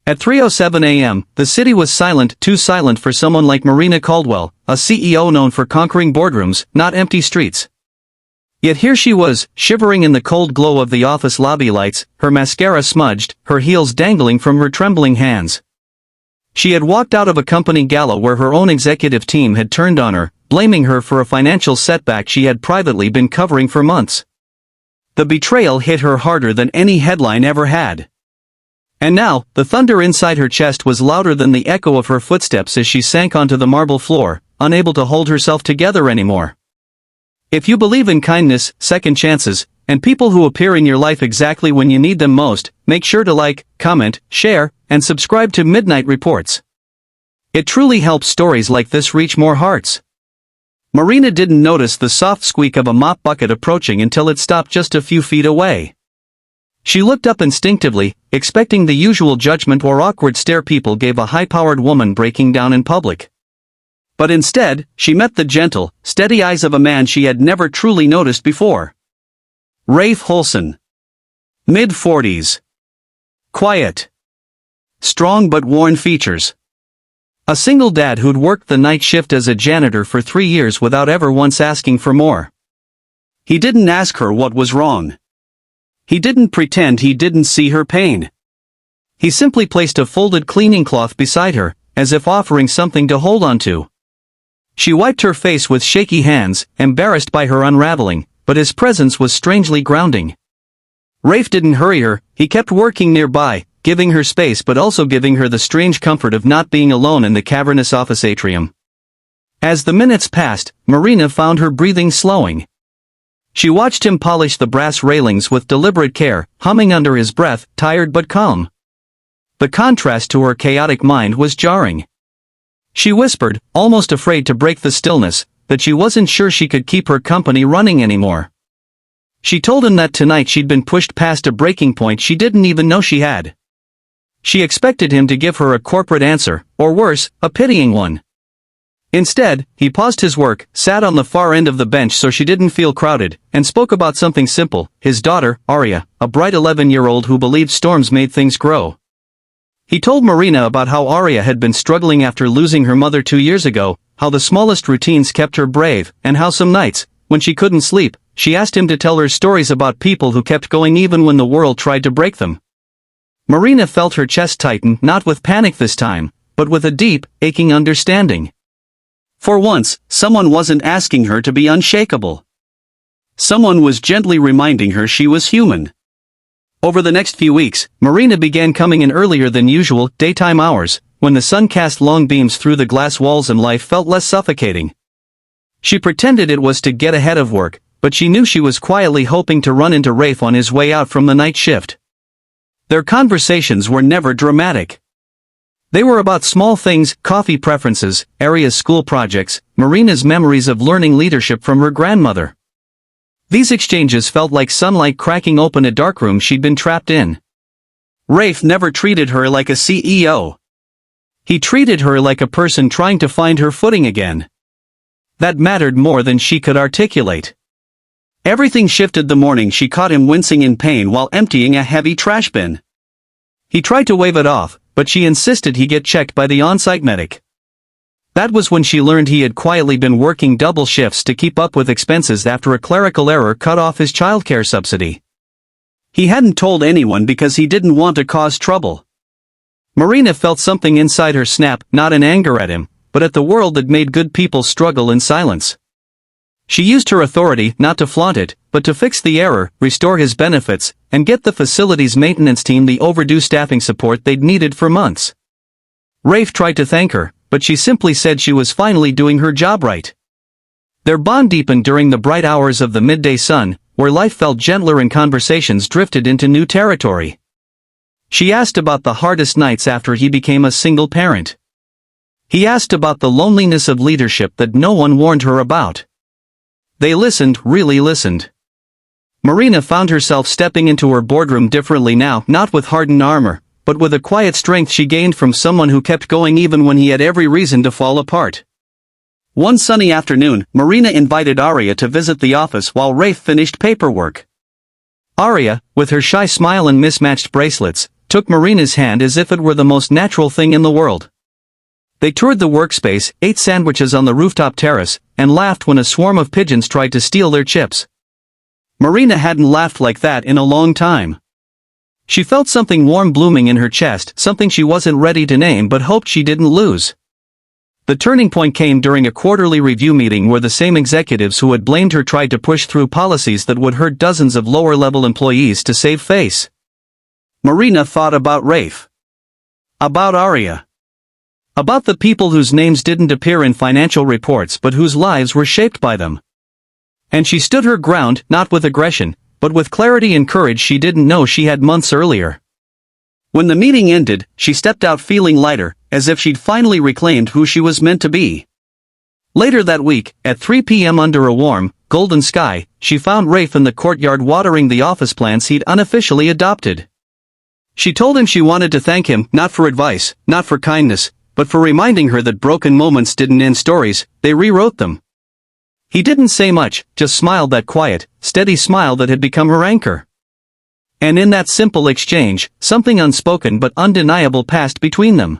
At 3:07 a.m., the city was silent, too silent for someone like Marina Caldwell, a CEO known for conquering boardrooms, not empty streets. Yet here she was, shivering in the cold glow of the office lobby lights, her mascara smudged, her heels dangling from her trembling hands. She had walked out of a company gala where her own executive team had turned on her, blaming her for a financial setback she had privately been covering for months. The betrayal hit her harder than any headline ever had. And now, the thunder inside her chest was louder than the echo of her footsteps as she sank onto the marble floor, unable to hold herself together anymore. If you believe in kindness, second chances, and people who appear in your life exactly when you need them most, make sure to like, comment, share, and subscribe to Midnight Reports. It truly helps stories like this reach more hearts. Marina didn't notice the soft squeak of a mop bucket approaching until it stopped just a few feet away. She looked up instinctively, expecting the usual judgment or awkward stare people gave a high-powered woman breaking down in public. But instead, she met the gentle, steady eyes of a man she had never truly noticed before. Rafe Holson. Mid-40s. Quiet. Strong but worn features. A single dad who'd worked the night shift as a janitor for 3 years without ever once asking for more. He didn't ask her what was wrong. He didn't pretend he didn't see her pain. He simply placed a folded cleaning cloth beside her, as if offering something to hold on to. She wiped her face with shaky hands, embarrassed by her unraveling, but his presence was strangely grounding. Rafe didn't hurry her, he kept working nearby, giving her space but also giving her the strange comfort of not being alone in the cavernous office atrium. As the minutes passed, Marina found her breathing slowing. She watched him polish the brass railings with deliberate care, humming under his breath, tired but calm. The contrast to her chaotic mind was jarring. She whispered, almost afraid to break the stillness, that she wasn't sure she could keep her company running anymore. She told him that tonight she'd been pushed past a breaking point she didn't even know she had. She expected him to give her a corporate answer, or worse, a pitying one. Instead, he paused his work, sat on the far end of the bench so she didn't feel crowded, and spoke about something simple, his daughter, Aria, a bright 11-year-old who believed storms made things grow. He told Marina about how Aria had been struggling after losing her mother 2 years ago, how the smallest routines kept her brave, and how some nights, when she couldn't sleep, she asked him to tell her stories about people who kept going even when the world tried to break them. Marina felt her chest tighten, not with panic this time, but with a deep, aching understanding. For once, someone wasn't asking her to be unshakable. Someone was gently reminding her she was human. Over the next few weeks, Marina began coming in earlier than usual, daytime hours, when the sun cast long beams through the glass walls and life felt less suffocating. She pretended it was to get ahead of work, but she knew she was quietly hoping to run into Rafe on his way out from the night shift. Their conversations were never dramatic. They were about small things, coffee preferences, Aria's school projects, Marina's memories of learning leadership from her grandmother. These exchanges felt like sunlight cracking open a darkroom she'd been trapped in. Rafe never treated her like a CEO. He treated her like a person trying to find her footing again. That mattered more than she could articulate. Everything shifted the morning she caught him wincing in pain while emptying a heavy trash bin. He tried to wave it off, but she insisted he get checked by the on-site medic. That was when she learned he had quietly been working double shifts to keep up with expenses after a clerical error cut off his childcare subsidy. He hadn't told anyone because he didn't want to cause trouble. Marina felt something inside her snap, not in anger at him, but at the world that made good people struggle in silence. She used her authority not to flaunt it, but to fix the error, restore his benefits, and get the facility's maintenance team the overdue staffing support they'd needed for months. Rafe tried to thank her, but she simply said she was finally doing her job right. Their bond deepened during the bright hours of the midday sun, where life felt gentler and conversations drifted into new territory. She asked about the hardest nights after he became a single parent. He asked about the loneliness of leadership that no one warned her about. They listened, really listened. Marina found herself stepping into her boardroom differently now, not with hardened armor, but with a quiet strength she gained from someone who kept going even when he had every reason to fall apart. One sunny afternoon, Marina invited Aria to visit the office while Rafe finished paperwork. Aria, with her shy smile and mismatched bracelets, took Marina's hand as if it were the most natural thing in the world. They toured the workspace, ate sandwiches on the rooftop terrace, and laughed when a swarm of pigeons tried to steal their chips. Marina hadn't laughed like that in a long time. She felt something warm blooming in her chest, something she wasn't ready to name but hoped she didn't lose. The turning point came during a quarterly review meeting where the same executives who had blamed her tried to push through policies that would hurt dozens of lower-level employees to save face. Marina thought about Rafe. About Arya. About the people whose names didn't appear in financial reports but whose lives were shaped by them. And she stood her ground, not with aggression, but with clarity and courage she didn't know she had months earlier. When the meeting ended, she stepped out feeling lighter, as if she'd finally reclaimed who she was meant to be. Later that week, at 3 p.m. under a warm, golden sky, she found Rafe in the courtyard watering the office plants he'd unofficially adopted. She told him she wanted to thank him, not for advice, not for kindness, but for reminding her that broken moments didn't end stories, they rewrote them. He didn't say much, just smiled, that quiet, steady smile that had become her anchor. And in that simple exchange, something unspoken but undeniable passed between them.